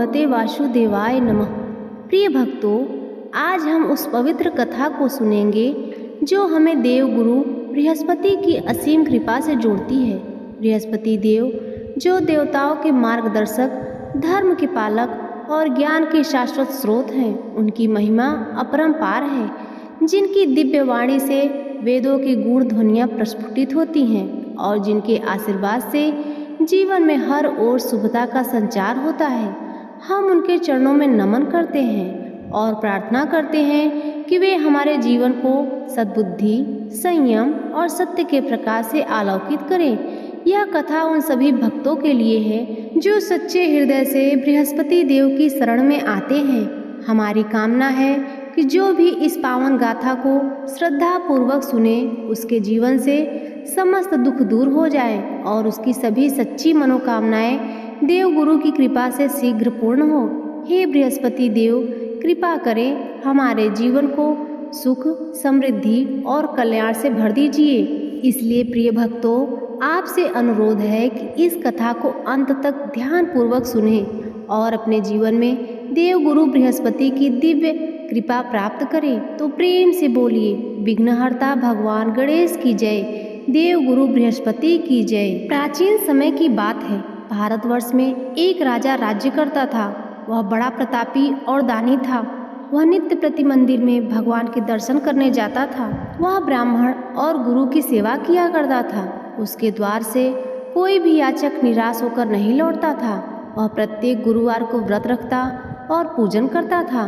भगवते वासुदेवाय नमः। प्रिय भक्तों, आज हम उस पवित्र कथा को सुनेंगे जो हमें देव गुरु बृहस्पति की असीम कृपा से जोड़ती है। बृहस्पति देव जो देवताओं के मार्गदर्शक, धर्म के पालक और ज्ञान के शाश्वत स्रोत हैं, उनकी महिमा अपरंपार है। जिनकी दिव्य वाणी से वेदों की गूढ़ ध्वनियाँ प्रस्फुटित होती हैं और जिनके आशीर्वाद से जीवन में हर ओर शुभता का संचार होता है। हम उनके चरणों में नमन करते हैं और प्रार्थना करते हैं कि वे हमारे जीवन को सद्बुद्धि, संयम और सत्य के प्रकाश से आलोकित करें। यह कथा उन सभी भक्तों के लिए है जो सच्चे हृदय से बृहस्पति देव की शरण में आते हैं। हमारी कामना है कि जो भी इस पावन गाथा को श्रद्धा पूर्वक सुने, उसके जीवन से समस्त दुख दूर हो जाए और उसकी सभी सच्ची मनोकामनाएं देव गुरु की कृपा से शीघ्र पूर्ण हो। हे बृहस्पति देव, कृपा करें हमारे जीवन को सुख, समृद्धि और कल्याण से भर दीजिए। इसलिए प्रिय भक्तों, आपसे अनुरोध है कि इस कथा को अंत तक ध्यान पूर्वक सुनें और अपने जीवन में देव गुरु बृहस्पति की दिव्य कृपा प्राप्त करें। तो प्रेम से बोलिए, विघ्नहर्ता भगवान गणेश की जय, देव गुरु बृहस्पति की जय। प्राचीन समय की बात है। भारतवर्ष में एक राजा राज्य करता था। वह बड़ा प्रतापी और दानी था। वह नित्य प्रति मंदिर में भगवान के दर्शन करने जाता था। वह ब्राह्मण और गुरु की सेवा किया करता था। उसके द्वार से कोई भी याचक निराश होकर नहीं लौटता था। वह प्रत्येक गुरुवार को व्रत रखता और पूजन करता था।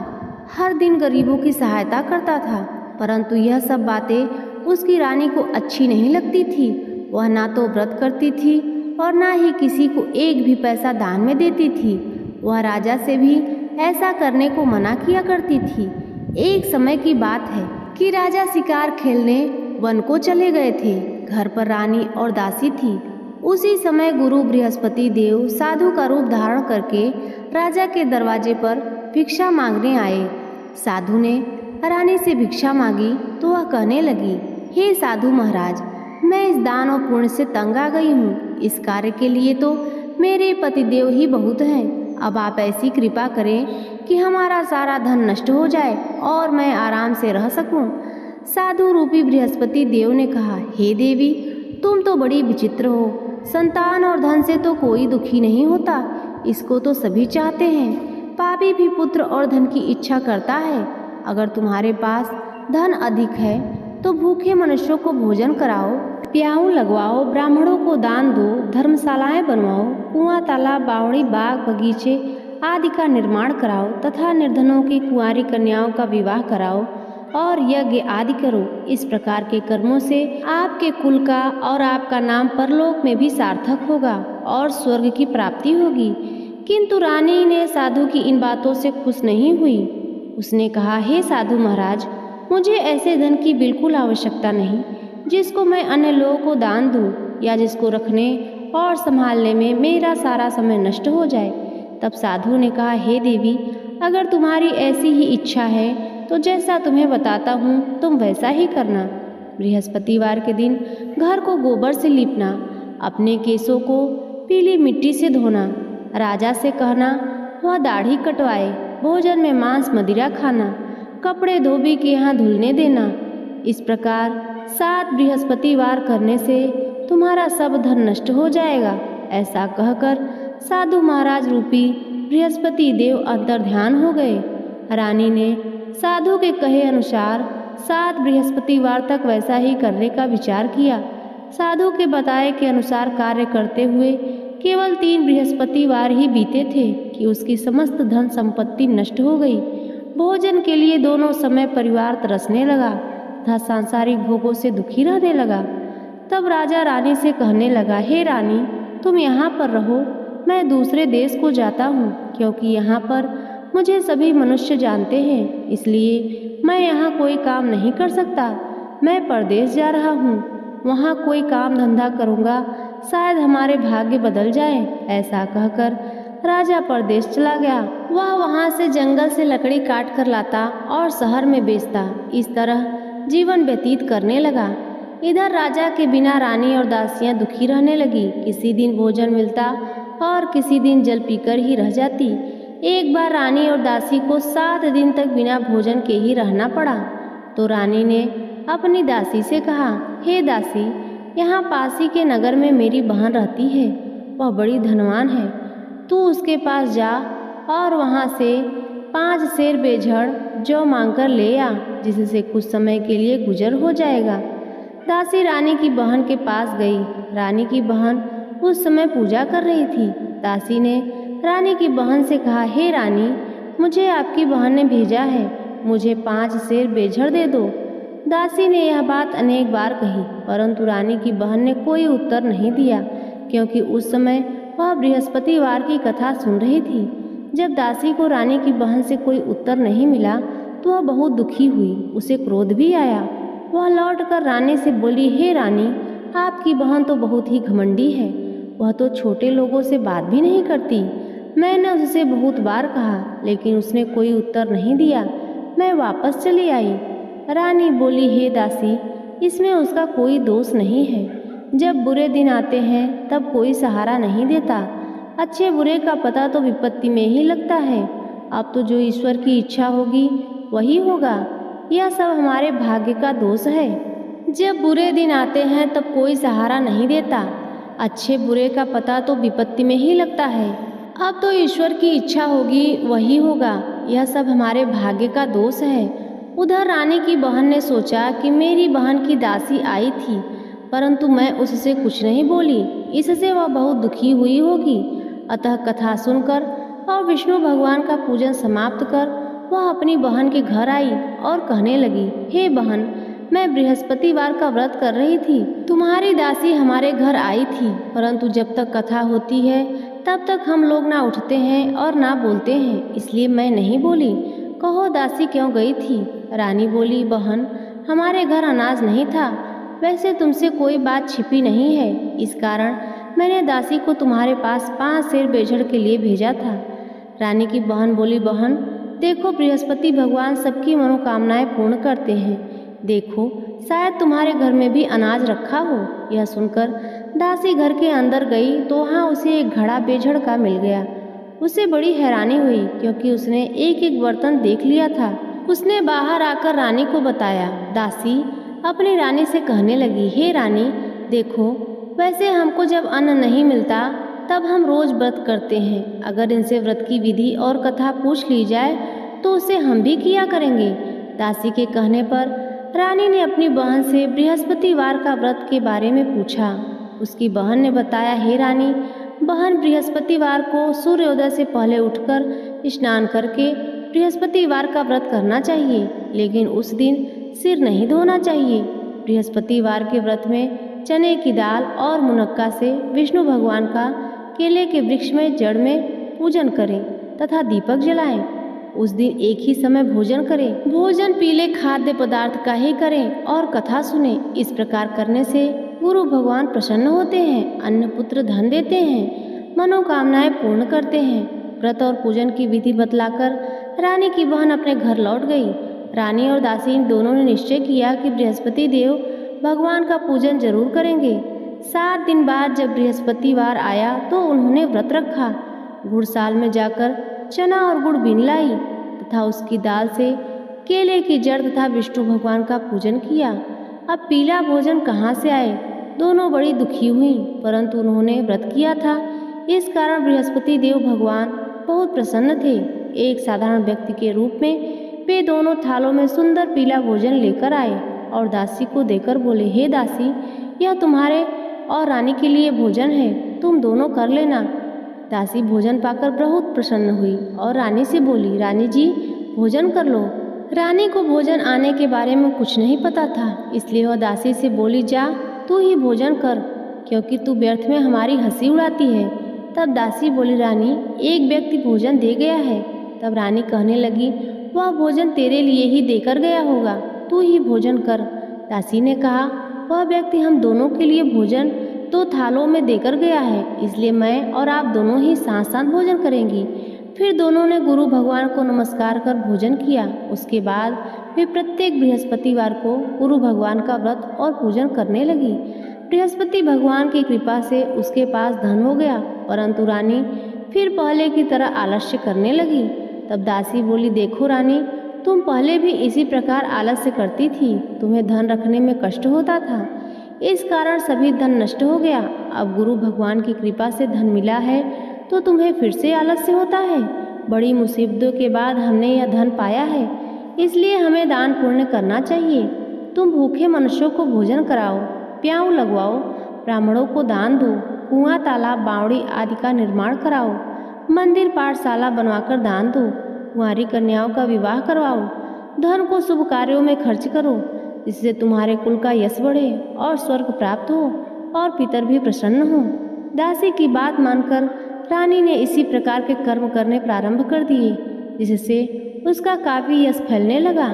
हर दिन गरीबों की सहायता करता था। परंतु यह सब बातें उसकी रानी को अच्छी नहीं लगती थी। वह ना तो व्रत करती थी और ना ही किसी को एक भी पैसा दान में देती थी। वह राजा से भी ऐसा करने को मना किया करती थी। एक समय की बात है कि राजा शिकार खेलने वन को चले गए थे। घर पर रानी और दासी थी। उसी समय गुरु बृहस्पति देव साधु का रूप धारण करके राजा के दरवाजे पर भिक्षा मांगने आए। साधु ने रानी से भिक्षा मांगी तो वह कहने लगी, हे साधु महाराज, मैं इस दान और पुण्य से तंग आ गई हूँ। इस कार्य के लिए तो मेरे पतिदेव ही बहुत हैं। अब आप ऐसी कृपा करें कि हमारा सारा धन नष्ट हो जाए और मैं आराम से रह सकूं। साधु रूपी बृहस्पति देव ने कहा, हे देवी, तुम तो बड़ी विचित्र हो। संतान और धन से तो कोई दुखी नहीं होता, इसको तो सभी चाहते हैं। पापी भी पुत्र और धन की इच्छा करता है। अगर तुम्हारे पास धन अधिक है तो भूखे मनुष्यों को भोजन कराओ, प्याऊ लगवाओ, ब्राह्मणों को दान दो, धर्मशालाएं बनवाओ, कुआं, तालाब, बावड़ी, बाग, बगीचे आदि का निर्माण कराओ तथा निर्धनों की कुंवारी कन्याओं का विवाह कराओ और यज्ञ आदि करो। इस प्रकार के कर्मों से आपके कुल का और आपका नाम परलोक में भी सार्थक होगा और स्वर्ग की प्राप्ति होगी। किंतु रानी ने साधु की इन बातों से खुश नहीं हुई। उसने कहा, हे साधु महाराज, मुझे ऐसे धन की बिल्कुल आवश्यकता नहीं जिसको मैं अन्य लोगों को दान दूं या जिसको रखने और संभालने में मेरा सारा समय नष्ट हो जाए। तब साधु ने कहा, हे देवी, अगर तुम्हारी ऐसी ही इच्छा है तो जैसा तुम्हें बताता हूँ तुम वैसा ही करना। बृहस्पतिवार के दिन घर को गोबर से लीपना, अपने केसों को पीली मिट्टी से धोना, राजा से कहना वह दाढ़ी कटवाए, भोजन में मांस मदिरा खाना, कपड़े धोबी के यहाँ धुलने देना। इस प्रकार 7 बृहस्पतिवार करने से तुम्हारा सब धन नष्ट हो जाएगा। ऐसा कहकर साधु महाराज रूपी बृहस्पति देव अंतर्ध्यान हो गए। रानी ने साधु के कहे अनुसार 7 बृहस्पतिवार तक वैसा ही करने का विचार किया। साधु के बताए के अनुसार कार्य करते हुए केवल 3 बृहस्पतिवार ही बीते थे कि उसकी समस्त धन संपत्ति नष्ट हो गई। भोजन के लिए दोनों समय परिवार तरसने लगा तथा सांसारिक भोगों से दुखी रहने लगा। तब राजा रानी से कहने लगा, हे रानी, तुम यहाँ पर रहो, मैं दूसरे देश को जाता हूँ, क्योंकि यहाँ पर मुझे सभी मनुष्य जानते हैं, इसलिए मैं यहाँ कोई काम नहीं कर सकता। मैं परदेश जा रहा हूँ, वहाँ कोई काम धंधा करूँगा, शायद हमारे भाग्य बदल जाए। ऐसा कहकर राजा परदेश चला गया। वह वहाँ से जंगल से लकड़ी काट कर लाता और शहर में बेचता। इस तरह जीवन व्यतीत करने लगा। इधर राजा के बिना रानी और दासियां दुखी रहने लगी। किसी दिन भोजन मिलता और किसी दिन जल पीकर ही रह जाती। एक बार रानी और दासी को 7 दिन तक बिना भोजन के ही रहना पड़ा। तो रानी ने अपनी दासी से कहा, हे दासी, यहाँ पास ही के नगर में मेरी बहन रहती है, वह बड़ी धनवान है। तू उसके पास जा और वहाँ से 5 सेर बेझड़ जौ मांगकर ले आ, जिससे कुछ समय के लिए गुजर हो जाएगा। दासी रानी की बहन के पास गई। रानी की बहन उस समय पूजा कर रही थी। दासी ने रानी की बहन से कहा, हे रानी, मुझे आपकी बहन ने भेजा है, मुझे 5 सेर बेझड़ दे दो। दासी ने यह बात अनेक बार कही, परंतु रानी की बहन ने कोई उत्तर नहीं दिया, क्योंकि उस समय वह बृहस्पतिवार की कथा सुन रही थी। जब दासी को रानी की बहन से कोई उत्तर नहीं मिला तो वह बहुत दुखी हुई, उसे क्रोध भी आया। वह लौटकर रानी से बोली, हे रानी, आपकी बहन तो बहुत ही घमंडी है, वह तो छोटे लोगों से बात भी नहीं करती। मैंने उससे बहुत बार कहा, लेकिन उसने कोई उत्तर नहीं दिया। मैं वापस चली आई। रानी बोली, हे दासी, इसमें उसका कोई दोष नहीं है। जब बुरे दिन आते हैं तब कोई सहारा नहीं देता। अच्छे बुरे का पता तो विपत्ति में ही लगता है। अब तो जो ईश्वर की इच्छा होगी वही होगा। यह सब हमारे भाग्य का दोष है। जब बुरे दिन आते हैं तब कोई सहारा नहीं देता। अच्छे बुरे का पता तो विपत्ति में ही लगता है। अब तो ईश्वर की इच्छा होगी वही होगा। यह सब हमारे भाग्य का दोष है। उधर रानी की बहन ने सोचा कि मेरी बहन की दासी आई थी, परंतु मैं उससे कुछ नहीं बोली, इससे वह बहुत दुखी हुई होगी। अतः कथा सुनकर और विष्णु भगवान का पूजन समाप्त कर वह अपनी बहन के घर आई और कहने लगी, हे बहन, मैं बृहस्पतिवार का व्रत कर रही थी। तुम्हारी दासी हमारे घर आई थी, परंतु जब तक कथा होती है तब तक हम लोग ना उठते हैं और ना बोलते हैं, इसलिए मैं नहीं बोली। कहो दासी क्यों गई थी? रानी बोली, बहन, हमारे घर अनाज नहीं था। वैसे तुमसे कोई बात छिपी नहीं है, इस कारण मैंने दासी को तुम्हारे पास 5 सेर बेझड़ के लिए भेजा था। रानी की बहन बोली, बहन, देखो, बृहस्पति भगवान सबकी मनोकामनाएं पूर्ण करते हैं। देखो, शायद तुम्हारे घर में भी अनाज रखा हो। यह सुनकर दासी घर के अंदर गई तो वहाँ उसे एक घड़ा बेझड़ का मिल गया। उसे बड़ी हैरानी हुई, क्योंकि उसने एक एक बर्तन देख लिया था। उसने बाहर आकर रानी को बताया। दासी अपनी रानी से कहने लगी, हे रानी, देखो, वैसे हमको जब अन्न नहीं मिलता तब हम रोज व्रत करते हैं। अगर इनसे व्रत की विधि और कथा पूछ ली जाए तो उसे हम भी किया करेंगे। दासी के कहने पर रानी ने अपनी बहन से बृहस्पतिवार का व्रत के बारे में पूछा। उसकी बहन ने बताया, हे रानी, बहन, बृहस्पतिवार को सूर्योदय से पहले उठकर स्नान करके बृहस्पतिवार का व्रत करना चाहिए, लेकिन उस दिन सिर नहीं धोना चाहिए। बृहस्पतिवार के व्रत में चने की दाल और मुनक्का से विष्णु भगवान का केले के वृक्ष में जड़ में पूजन करें तथा दीपक जलाएं। उस दिन एक ही समय भोजन करें। भोजन पीले खाद्य पदार्थ का ही करें और कथा सुने। इस प्रकार करने से गुरु भगवान प्रसन्न होते हैं, अन्न पुत्र धन देते हैं, मनोकामनाएं पूर्ण करते हैं। व्रत और पूजन की विधि बतलाकर रानी की बहन अपने घर लौट गई। रानी और दासी दोनों ने निश्चय किया कि बृहस्पति देव भगवान का पूजन जरूर करेंगे। 7 दिन बाद जब बृहस्पतिवार आया तो उन्होंने व्रत रखा। घुड़साल में जाकर चना और गुड़ बीन लाई तथा उसकी दाल से केले की जड़ तथा विष्णु भगवान का पूजन किया। अब पीला भोजन कहाँ से आए? दोनों बड़ी दुखी हुई, परंतु उन्होंने व्रत किया था, इस कारण बृहस्पति देव भगवान बहुत प्रसन्न थे। एक साधारण व्यक्ति के रूप में वे दोनों थालों में सुंदर पीला भोजन लेकर आए और दासी को देकर बोले, हे दासी, यह तुम्हारे और रानी के लिए भोजन है, तुम दोनों कर लेना। दासी भोजन पाकर बहुत प्रसन्न हुई और रानी से बोली, रानी जी, भोजन कर लो। रानी को भोजन आने के बारे में कुछ नहीं पता था, इसलिए वह दासी से बोली, जा तू ही भोजन कर, क्योंकि तू व्यर्थ में हमारी हंसी उड़ाती है। तब दासी बोली, रानी, एक व्यक्ति भोजन दे गया है। तब रानी कहने लगी, वह भोजन तेरे लिए ही देकर गया होगा, तू ही भोजन कर। दासी ने कहा, वह व्यक्ति हम दोनों के लिए भोजन 2 थालों में देकर गया है, इसलिए मैं और आप दोनों ही साथ साथ भोजन करेंगी। फिर दोनों ने गुरु भगवान को नमस्कार कर भोजन किया। उसके बाद वे प्रत्येक बृहस्पतिवार को गुरु भगवान का व्रत और पूजन करने लगी। बृहस्पति भगवान की कृपा से उसके पास धन हो गया, परंतु रानी फिर पहले की तरह आलस्य करने लगी। तब दासी बोली, देखो रानी, तुम पहले भी इसी प्रकार आलस्य करती थी। तुम्हें धन रखने में कष्ट होता था, इस कारण सभी धन नष्ट हो गया। अब गुरु भगवान की कृपा से धन मिला है तो तुम्हें फिर से आलस्य होता है। बड़ी मुसीबतों के बाद हमने यह धन पाया है, इसलिए हमें दान पुण्य करना चाहिए। तुम भूखे मनुष्यों को भोजन कराओ, प्याऊ लगवाओ, ब्राह्मणों को दान दो, कुआं, तालाब, बावड़ी आदि का निर्माण कराओ, मंदिर पाठशाला बनवाकर दान दो, कुंवारी कन्याओं का विवाह करवाओ, धन को शुभ कार्यों में खर्च करो, जिससे तुम्हारे कुल का यश बढ़े और स्वर्ग प्राप्त हो और पितर भी प्रसन्न हो। दासी की बात मानकर रानी ने इसी प्रकार के कर्म करने प्रारंभ कर दिए, जिससे उसका काफी यश फैलने लगा।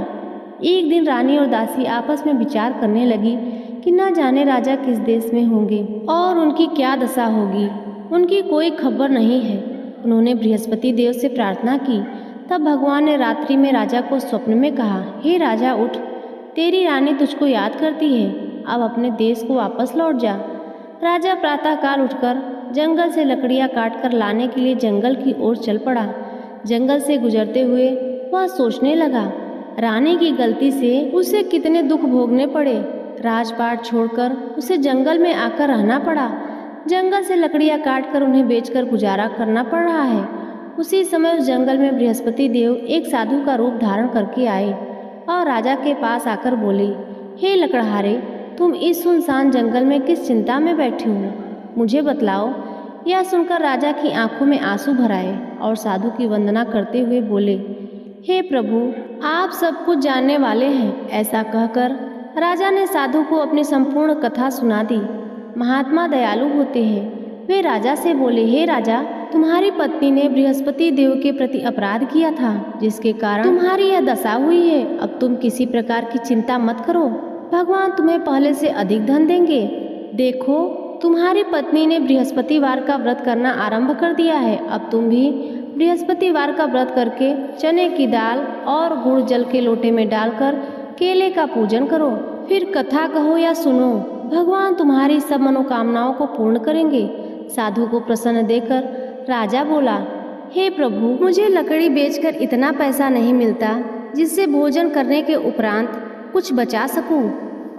एक दिन रानी और दासी आपस में विचार करने लगी कि न जाने राजा किस देश में होंगे और उनकी क्या दशा होगी, उनकी कोई खबर नहीं है। उन्होंने बृहस्पति देव से प्रार्थना की। तब भगवान ने रात्रि में राजा को स्वप्न में कहा, हे राजा उठ, तेरी रानी तुझको याद करती है, अब अपने देश को वापस लौट जा। राजा प्रातःकाल उठकर जंगल से लकड़ियां काटकर लाने के लिए जंगल की ओर चल पड़ा। जंगल से गुजरते हुए वह सोचने लगा, रानी की गलती से उसे कितने दुख भोगने पड़े। राजपाट छोड़कर उसे जंगल में आकर रहना पड़ा। जंगल से लकड़ियां काटकर उन्हें बेचकर गुजारा करना पड़ रहा है। उसी समय उस जंगल में बृहस्पति देव एक साधु का रूप धारण करके आए और राजा के पास आकर बोले, हे लकड़हारे, तुम इस सुनसान जंगल में किस चिंता में बैठे हो, मुझे बतलाओ। यह सुनकर राजा की आंखों में आंसू भर आए और साधु की वंदना करते हुए बोले, हे प्रभु, आप सब कुछ जानने वाले हैं। ऐसा कहकर राजा ने साधु को अपनी संपूर्ण कथा सुना दी। महात्मा दयालु होते हैं। वे राजा से बोले, हे राजा, तुम्हारी पत्नी ने बृहस्पति देव के प्रति अपराध किया था, जिसके कारण तुम्हारी यह दशा हुई है। अब तुम किसी प्रकार की चिंता मत करो, भगवान तुम्हें पहले से अधिक धन देंगे। देखो, तुम्हारी पत्नी ने बृहस्पतिवार का व्रत करना आरंभ कर दिया है। अब तुम भी बृहस्पतिवार का व्रत करके चने की दाल और गुड़ जल के लोटे में डालकर केले का पूजन करो, फिर कथा कहो या सुनो, भगवान तुम्हारी सब मनोकामनाओं को पूर्ण करेंगे। साधु को प्रसन्न देकर राजा बोला, हे प्रभु, मुझे लकड़ी बेचकर इतना पैसा नहीं मिलता जिससे भोजन करने के उपरांत कुछ बचा सकूं,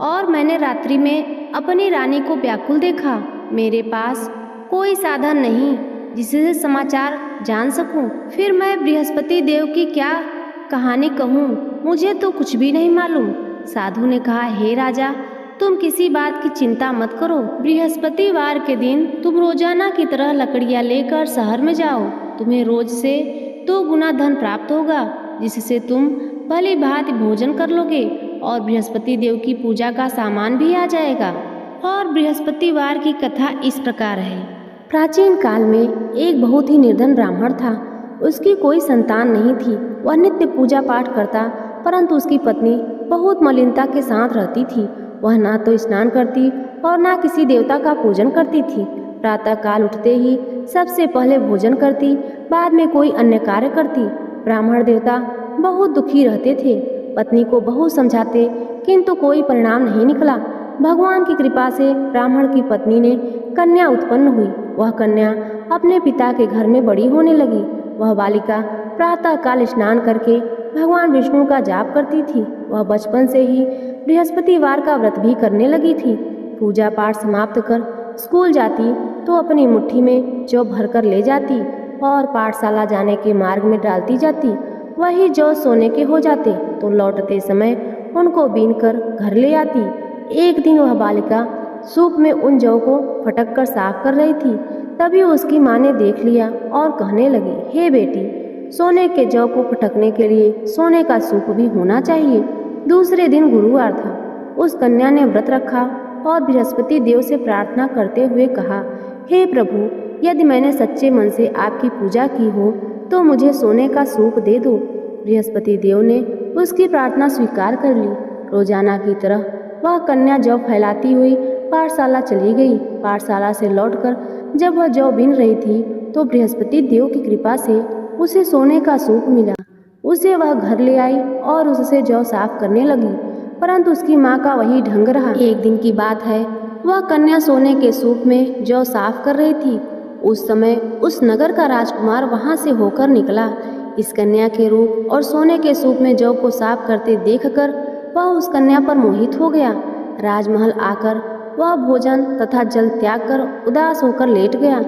और मैंने रात्रि में अपनी रानी को व्याकुल देखा। मेरे पास कोई साधन नहीं जिससे समाचार जान सकूं। फिर मैं बृहस्पति देव की क्या कहानी कहूँ, मुझे तो कुछ भी नहीं मालूम। साधु ने कहा, हे राजा, तुम किसी बात की चिंता मत करो। बृहस्पतिवार के दिन तुम रोजाना की तरह लकड़ियां लेकर शहर में जाओ। तुम्हें रोज से 2 गुना धन प्राप्त होगा, जिससे तुम भली भांति भोजन कर लोगे और बृहस्पति देव की पूजा का सामान भी आ जाएगा। और बृहस्पतिवार की कथा इस प्रकार है। प्राचीन काल में एक बहुत ही निर्धन ब्राह्मण था। उसकी कोई संतान नहीं थी। वह नित्य पूजा पाठ करता, परंतु उसकी पत्नी बहुत मलिनता के साथ रहती थी। वह ना तो स्नान करती और ना किसी देवता का पूजन करती थी। प्रातः काल उठते ही सबसे पहले भोजन करती, बाद में कोई अन्य कार्य करती। ब्राह्मण देवता बहुत दुखी रहते थे। पत्नी को बहुत समझाते, किंतु कोई परिणाम नहीं निकला। भगवान की कृपा से ब्राह्मण की पत्नी ने कन्या उत्पन्न हुई। वह कन्या अपने पिता के घर में बड़ी होने लगी। वह बालिका प्रातः काल स्नान करके भगवान विष्णु का जाप करती थी। वह बचपन से ही बृहस्पतिवार का व्रत भी करने लगी थी। पूजा पाठ समाप्त कर स्कूल जाती तो अपनी मुट्ठी में जौ भरकर ले जाती और पाठशाला जाने के मार्ग में डालती जाती। वही जौ सोने के हो जाते तो लौटते समय उनको बीनकर घर ले आती। एक दिन वह बालिका सूप में उन जौ को फटक कर साफ कर रही थी। तभी उसकी माँ ने देख लिया और कहने लगी, हे बेटी, सोने के जौ को फटकने के लिए सोने का सूप भी होना चाहिए। दूसरे दिन गुरुवार था। उस कन्या ने व्रत रखा और बृहस्पति देव से प्रार्थना करते हुए कहा, हे प्रभु, यदि मैंने सच्चे मन से आपकी पूजा की हो तो मुझे सोने का सूप दे दो। बृहस्पति देव ने उसकी प्रार्थना स्वीकार कर ली। रोजाना की तरह वह कन्या जौ फैलाती हुई पाठशाला चली गई। पाठशाला से लौटकर जब वह जौ बीन रही थी तो बृहस्पति देव की कृपा से उसे सोने का सूप मिला। उसे वह घर ले आई और उससे जौ साफ करने लगी, परंतु उसकी माँ का वही ढंग रहा। एक दिन की बात है, वह कन्या सोने के सूप में जौ साफ कर रही थी। उस समय उस नगर का राजकुमार वहां से होकर निकला। इस कन्या के रूप और सोने के सूप में जौ को साफ करते देखकर वह उस कन्या पर मोहित हो गया। राजमहल आकर वह भोजन तथा जल त्याग कर उदास होकर लेट गया।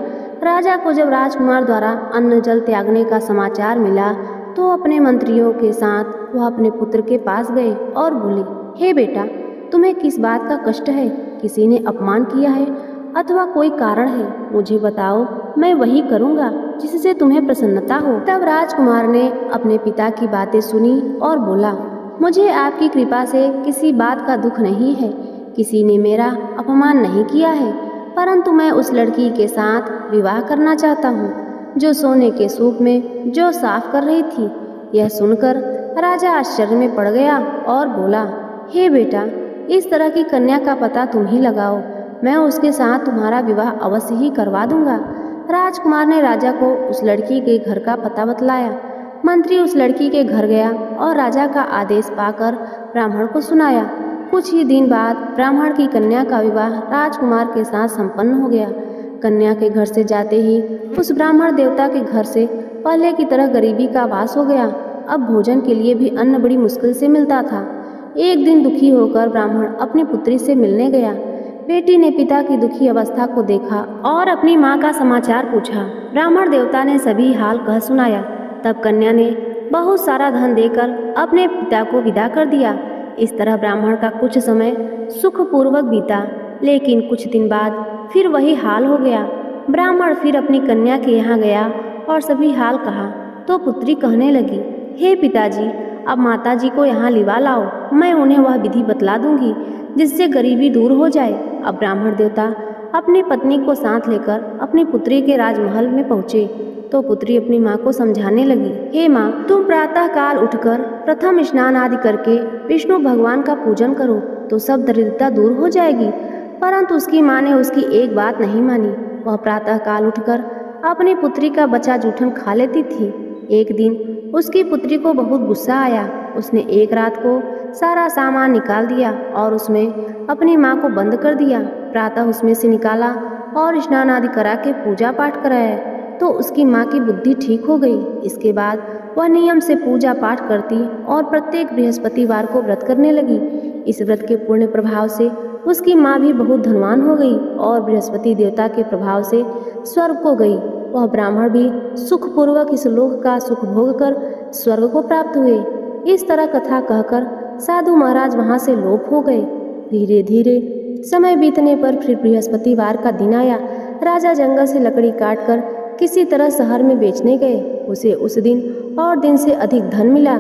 राजा को जब राजकुमार द्वारा अन्न जल त्यागने का समाचार मिला तो अपने मंत्रियों के साथ वह अपने पुत्र के पास गए और बोले, हे बेटा, तुम्हें किस बात का कष्ट है? किसी ने अपमान किया है अथवा कोई कारण है? मुझे बताओ, मैं वही करूँगा जिससे तुम्हें प्रसन्नता हो। तब राजकुमार ने अपने पिता की बातें सुनी और बोला, मुझे आपकी कृपा से किसी बात का दुख नहीं है। किसी ने मेरा अपमान नहीं किया है, परंतु मैं उस लड़की के साथ विवाह करना चाहता हूँ जो सोने के सूप में जो साफ कर रही थी। यह सुनकर राजा आश्चर्य में पड़ गया और बोला, हे बेटा, इस तरह की कन्या का पता तुम ही लगाओ। मैं उसके साथ तुम्हारा विवाह अवश्य ही करवा दूंगा। राजकुमार ने राजा को उस लड़की के घर का पता बतलाया। मंत्री उस लड़की के घर गया और राजा का आदेश पाकर ब्राह्मण को सुनाया। कुछ ही दिन बाद ब्राह्मण की कन्या का विवाह राजकुमार के साथ संपन्न हो गया। कन्या के घर से जाते ही उस ब्राह्मण देवता के घर से पहले की तरह गरीबी का वास हो गया। अब भोजन के लिए भी अन्न बड़ी मुश्किल से मिलता था। एक दिन दुखी होकर ब्राह्मण अपनी पुत्री से मिलने गया। बेटी ने पिता की दुखी अवस्था को देखा और अपनी माँ का समाचार पूछा। ब्राह्मण देवता ने सभी हाल कह सुनाया। तब कन्या ने बहुत सारा धन देकर अपने पिता को विदा कर दिया। इस तरह ब्राह्मण का कुछ समय सुखपूर्वक बीता, लेकिन कुछ दिन बाद फिर वही हाल हो गया। ब्राह्मण फिर अपनी कन्या के यहाँ गया और सभी हाल कहा तो पुत्री कहने लगी, हे पिताजी, अब माताजी को यहाँ लिवा लाओ। मैं उन्हें वह विधि बतला दूंगी जिससे गरीबी दूर हो जाए। अब ब्राह्मण देवता अपनी पत्नी को साथ लेकर अपनी पुत्री के राजमहल में पहुँचे तो पुत्री अपनी माँ को समझाने लगी, हे माँ, तुम प्रातः काल उठकर प्रथम स्नान आदि करके विष्णु भगवान का पूजन करो तो सब दरिद्रता दूर हो जाएगी। परंतु उसकी माँ ने उसकी एक बात नहीं मानी। वह प्रातः काल उठकर अपनी पुत्री का बचा जूठन खा लेती थी। एक दिन उसकी पुत्री को बहुत गुस्सा आया। उसने एक रात को सारा सामान निकाल दिया और उसमें अपनी माँ को बंद कर दिया। प्रातः उसमें से निकाला और स्नान आदि करा के पूजा पाठ कराया तो उसकी माँ की बुद्धि ठीक हो गई। इसके बाद वह नियम से पूजा पाठ करती और प्रत्येक बृहस्पतिवार को व्रत करने लगी। इस व्रत के पुण्य प्रभाव से उसकी माँ भी बहुत धनवान हो गई और बृहस्पति देवता के प्रभाव से स्वर्ग को गई। वह ब्राह्मण भी सुखपूर्वक इस लोक का सुख भोग कर स्वर्ग को प्राप्त हुए। इस तरह कथा कहकर साधु महाराज वहाँ से लोप हो गए। धीरे धीरे समय बीतने पर फिर बृहस्पतिवार का दिन आया। राजा जंगल से लकड़ी काटकर किसी तरह शहर में बेचने गए। उसे उस दिन और दिन से अधिक धन मिला।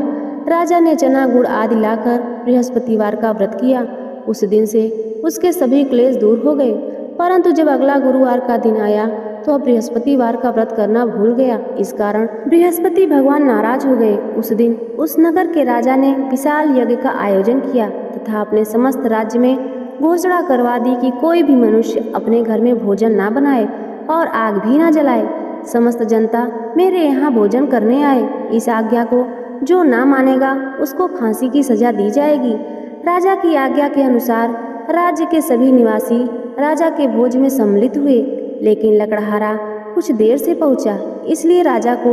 राजा ने चना गुड़ आदि लाकर बृहस्पतिवार का व्रत किया। उस दिन से उसके सभी क्लेश दूर हो गए। परंतु जब अगला गुरुवार का दिन आया तो बृहस्पतिवार का व्रत करना भूल गया। इस कारण बृहस्पति भगवान नाराज हो गए। उस दिन उस नगर के राजा ने विशाल यज्ञ का आयोजन किया तथा अपने समस्त राज्य में घोषणा करवा दी कि कोई भी मनुष्य अपने घर में भोजन ना बनाए और आग भी ना जलाए। समस्त जनता मेरे यहाँ भोजन करने आए। इस आज्ञा को जो ना मानेगा उसको फांसी की सजा दी जाएगी। राजा की आज्ञा के अनुसार राज्य के सभी निवासी राजा के भोज में सम्मिलित हुए, लेकिन लकड़हारा कुछ देर से पहुंचा, इसलिए राजा को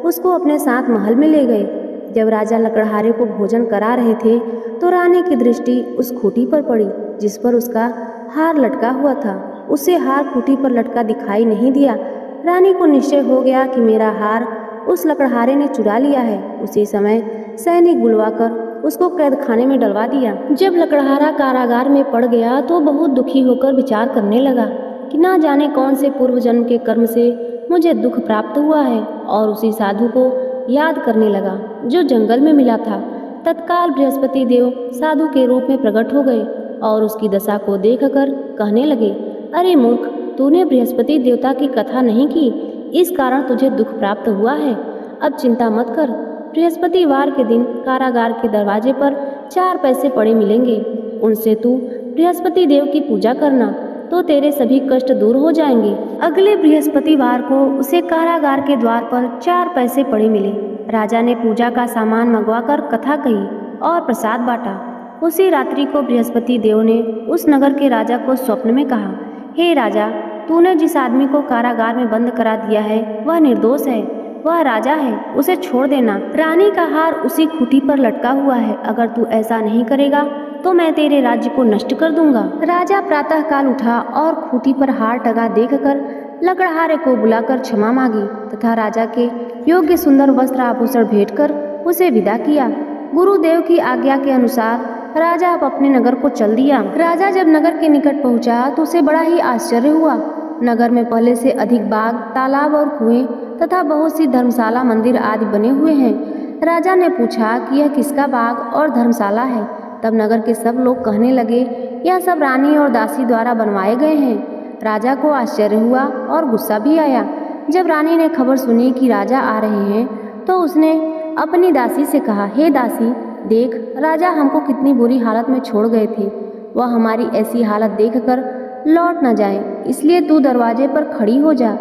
उसको अपने साथ महल में ले गए। जब राजा लकड़हारे को भोजन करा रहे थे तो रानी की दृष्टि उस खूंटी पर पड़ी जिस पर उसका हार लटका हुआ था। उसे हार खूंटी पर लटका दिखाई नहीं दिया। रानी को निश्चय हो गया कि मेरा हार उस लकड़हारे ने चुरा लिया है। उसी समय सैनिक बुलवाकर उसको कैद खाने में डलवा दिया। जब लकड़हारा कारागार में पड़ गया तो बहुत दुखी होकर विचार करने लगा कि ना जाने कौन से पूर्व जन्म के कर्म से मुझे दुख प्राप्त हुआ है, और उसी साधु को याद करने लगा जो जंगल में मिला था। तत्काल बृहस्पति देव साधु के रूप में प्रकट हो गए और उसकी दशा को देखकर कहने लगे, अरे मूर्ख, तूने बृहस्पति देवता की कथा नहीं की, इस कारण तुझे दुख प्राप्त हुआ है। अब चिंता मत कर। बृहस्पतिवार के दिन कारागार के दरवाजे पर 4 पैसे पड़े मिलेंगे। उनसे तू बृहस्पति देव की पूजा करना तो तेरे सभी कष्ट दूर हो जाएंगे। अगले बृहस्पतिवार को उसे कारागार के द्वार पर 4 पैसे पड़े मिले। राजा ने पूजा का सामान मंगवाकर कथा कही और प्रसाद बांटा। उसी रात्रि को बृहस्पति देव ने उस नगर के राजा को स्वप्न में कहा, हे राजा, तूने जिस आदमी को कारागार में बंद करा दिया है वह निर्दोष है, वह राजा है, उसे छोड़ देना। रानी का हार उसी खूंटी पर लटका हुआ है, अगर तू ऐसा नहीं करेगा तो मैं तेरे राज्य को नष्ट कर दूंगा। राजा प्रातःकाल उठा और खूंटी पर हार टंगा देखकर लकड़हारे को बुलाकर क्षमा मांगी तथा राजा के योग्य सुंदर वस्त्र आभूषण भेंट कर उसे विदा किया। गुरुदेव की आज्ञा के अनुसार राजा अब अपने नगर को चल दिया। राजा जब नगर के निकट पहुंचा तो उसे बड़ा ही आश्चर्य हुआ। नगर में पहले से अधिक बाग, तालाब और कुएं तथा बहुत सी धर्मशाला, मंदिर आदि बने हुए हैं। राजा ने पूछा कि यह किसका बाग और धर्मशाला है। तब नगर के सब लोग कहने लगे, यह सब रानी और दासी द्वारा बनवाए गए हैं। राजा को आश्चर्य हुआ और गुस्सा भी आया। जब रानी ने खबर सुनी कि राजा आ रहे हैं तो उसने अपनी दासी से कहा, हे दासी, देख, राजा हमको कितनी बुरी हालत में छोड़ गए थे। वह हमारी ऐसी हालत देखकर लौट न जाए, इसलिए तू दरवाजे पर खड़ी हो जा।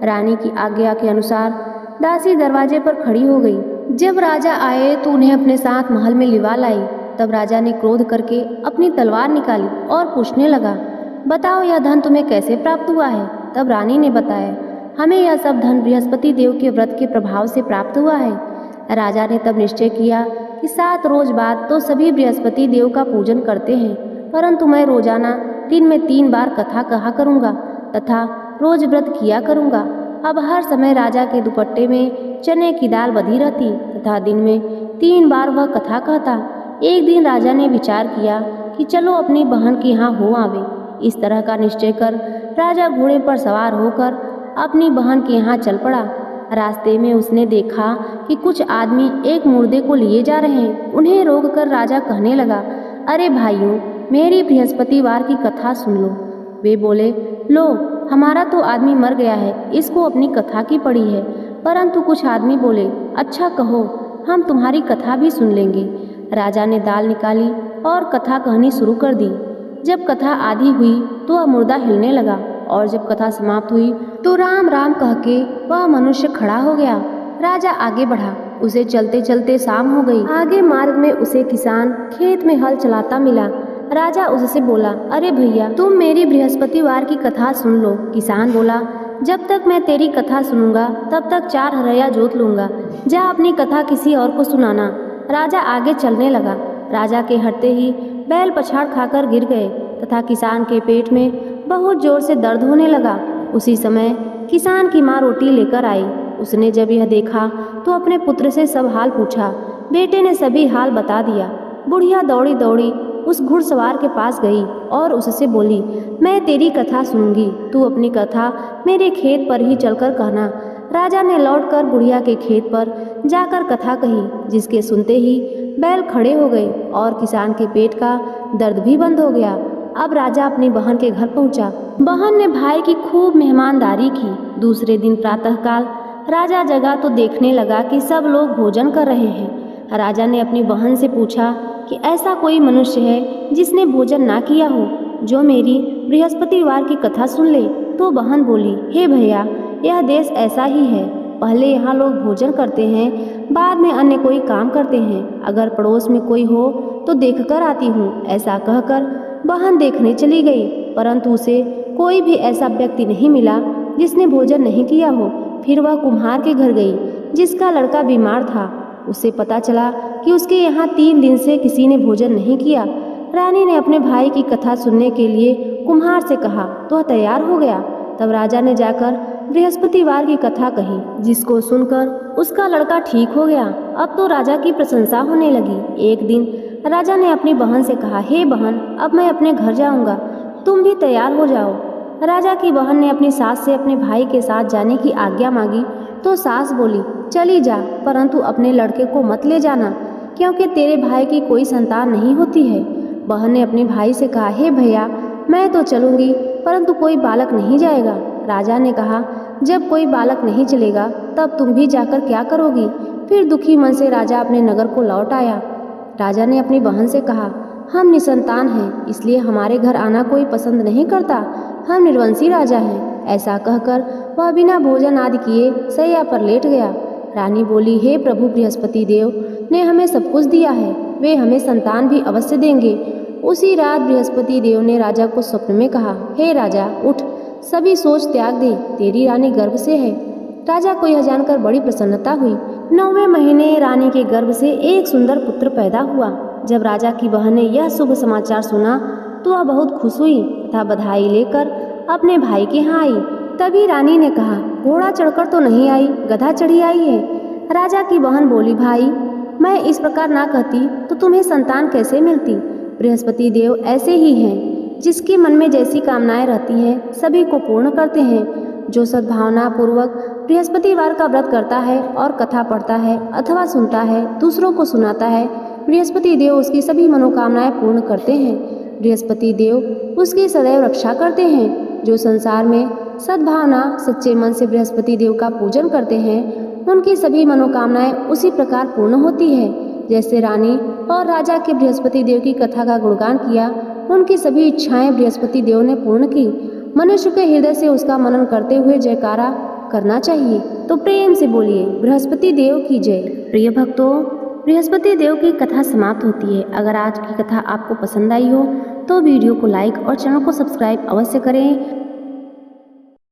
रानी की आज्ञा के अनुसार दासी दरवाजे पर खड़ी हो गई। जब राजा आए तो उन्हें अपने साथ महल में लिवा लाई। तब राजा ने क्रोध करके अपनी तलवार निकाली और पूछने लगा, बताओ यह धन तुम्हें कैसे प्राप्त हुआ है। तब रानी ने बताया, हमें यह सब धन बृहस्पति देव के व्रत के प्रभाव से प्राप्त हुआ है। राजा ने तब निश्चय किया कि 7 रोज बाद तो सभी बृहस्पति देव का पूजन करते हैं, परंतु मैं रोजाना दिन में 3 बार कथा कहा करूँगा तथा रोज व्रत किया करूँगा। अब हर समय राजा के दुपट्टे में चने की दाल बधी रहती तथा दिन में 3 बार वह कथा कहता। एक दिन राजा ने विचार किया कि चलो अपनी बहन के यहाँ हो आवे। इस तरह का निश्चय कर राजा घोड़े पर सवार होकर अपनी बहन के यहाँ चल पड़ा। रास्ते में उसने देखा कि कुछ आदमी एक मुर्दे को लिए जा रहे हैं। उन्हें रोककर राजा कहने लगा, अरे भाइयों, मेरी बृहस्पतिवार की कथा सुन लो। वे बोले, लो, हमारा तो आदमी मर गया है, इसको अपनी कथा की पड़ी है। परंतु कुछ आदमी बोले, अच्छा कहो, हम तुम्हारी कथा भी सुन लेंगे। राजा ने दाल निकाली और कथा कहनी शुरू कर दी। जब कथा आधी हुई तो वह मुर्दा हिलने लगा और जब कथा समाप्त हुई तो राम राम कह के वह मनुष्य खड़ा हो गया। राजा आगे बढ़ा। उसे चलते चलते शाम हो गई। आगे मार्ग में उसे किसान खेत में हल चलाता मिला। राजा उससे बोला, अरे भैया, तुम मेरी बृहस्पतिवार की कथा सुन लो। किसान बोला, जब तक मैं तेरी कथा सुनूंगा तब तक 4 हरया जोत लूंगा। जा अपनी कथा किसी और को सुनाना। राजा आगे चलने लगा। राजा के हटते ही बैल पछाड़ खाकर गिर गए तथा किसान के पेट में बहुत जोर से दर्द होने लगा। उसी समय किसान की माँ रोटी लेकर आई। उसने जब यह देखा तो अपने पुत्र से सब हाल पूछा। बेटे ने सभी हाल बता दिया। बुढ़िया दौड़ी दौड़ी उस घुड़सवार के पास गई और उससे बोली, मैं तेरी कथा सुनूंगी, तू अपनी कथा मेरे खेत पर ही चलकर कहना। राजा ने लौटकर बुढ़िया के खेत पर जाकर कथा कही, जिसके सुनते ही बैल खड़े हो गए और किसान के पेट का दर्द भी बंद हो गया। अब राजा अपनी बहन के घर पहुंचा। बहन ने भाई की खूब मेहमानदारी की। दूसरे दिन प्रातःकाल राजा जगा तो देखने लगा कि सब लोग भोजन कर रहे हैं। राजा ने अपनी बहन से पूछा कि ऐसा कोई मनुष्य है जिसने भोजन ना किया हो, जो मेरी बृहस्पतिवार की कथा सुन ले। तो बहन बोली, हे भैया, यह देश ऐसा ही है। पहले यहाँ लोग भोजन करते हैं, बाद में अन्य कोई काम करते हैं। अगर पड़ोस में कोई हो तो देखकर आती हूँ। ऐसा कहकर बहन देखने चली गई, परंतु उसे कोई भी ऐसा व्यक्ति नहीं मिला जिसने भोजन नहीं किया हो। फिर वह कुम्हार के घर गई, जिसका लड़का बीमार था। उससे पता चला कि उसके यहाँ 3 दिन से किसी ने भोजन नहीं किया। रानी ने अपने भाई की कथा सुनने के लिए कुम्हार से कहा तो वह तैयार हो गया। तब राजा ने जाकर बृहस्पतिवार की कथा कही, जिसको सुनकर उसका लड़का ठीक हो गया। अब तो राजा की प्रशंसा होने लगी। एक दिन राजा ने अपनी बहन से कहा, हे बहन, अब मैं अपने घर जाऊंगा, तुम भी तैयार हो जाओ। राजा की बहन ने अपनी सास से अपने भाई के साथ जाने की आज्ञा मांगी तो सास बोली, चली जा, परंतु अपने लड़के को मत ले जाना, क्योंकि तेरे भाई की कोई संतान नहीं होती है। बहन ने अपने भाई से कहा, हे भैया, मैं तो चलूंगी, परंतु कोई बालक नहीं जाएगा। राजा ने कहा, जब कोई बालक नहीं चलेगा तब तुम भी जाकर क्या करोगी। फिर दुखी मन से राजा अपने नगर को लौट आया। राजा ने अपनी बहन से कहा, हम निसंतान हैं, इसलिए हमारे घर आना कोई पसंद नहीं करता। हम निर्वंशी राजा हैं। ऐसा कहकर वह बिना भोजन आदि किए सैया पर लेट गया। रानी बोली, हे प्रभु बृहस्पति देव ने हमें सब कुछ दिया है, वे हमें संतान भी अवश्य देंगे। उसी रात बृहस्पति देव ने राजा को स्वप्न में कहा, हे राजा, उठ, सभी सोच त्याग दे, तेरी रानी गर्भ से है। राजा को यह जानकर बड़ी प्रसन्नता हुई। 9वें महीने रानी के गर्भ से एक सुंदर पुत्र पैदा हुआ। जब राजा की बहन ने यह शुभ समाचार सुना तो वह बहुत खुश हुई तथा बधाई लेकर अपने भाई के यहाँ आई। तभी रानी ने कहा, घोड़ा चढ़कर तो नहीं आई, गधा चढ़ी आई है। राजा की बहन बोली, भाई मैं इस प्रकार ना कहती तो तुम्हें संतान कैसे मिलती। बृहस्पति देव ऐसे ही हैं, जिसके मन में जैसी कामनाएं रहती हैं सभी को पूर्ण करते हैं। जो सद्भावना पूर्वक बृहस्पतिवार का व्रत करता है और कथा पढ़ता है अथवा सुनता है, दूसरों को सुनाता है, बृहस्पति देव उसकी सभी मनोकामनाएं पूर्ण करते हैं। बृहस्पति देव उसकी सदैव रक्षा करते हैं। जो संसार में सद्भावना सच्चे मन से बृहस्पति देव का पूजन करते हैं, उनकी सभी मनोकामनाएं उसी प्रकार पूर्ण होती है। जैसे रानी और राजा के बृहस्पति देव की कथा का गुणगान किया, उनकी सभी इच्छाएं बृहस्पति देव ने पूर्ण की। मनुष्य के हृदय से उसका मनन करते हुए जयकारा करना चाहिए। तो प्रेम से बोलिए, बृहस्पति देव की जय। प्रिय भक्तों, बृहस्पति देव की कथा समाप्त होती है। अगर आज की कथा आपको पसंद आई हो तो वीडियो को लाइक और चैनल को सब्सक्राइब अवश्य करें।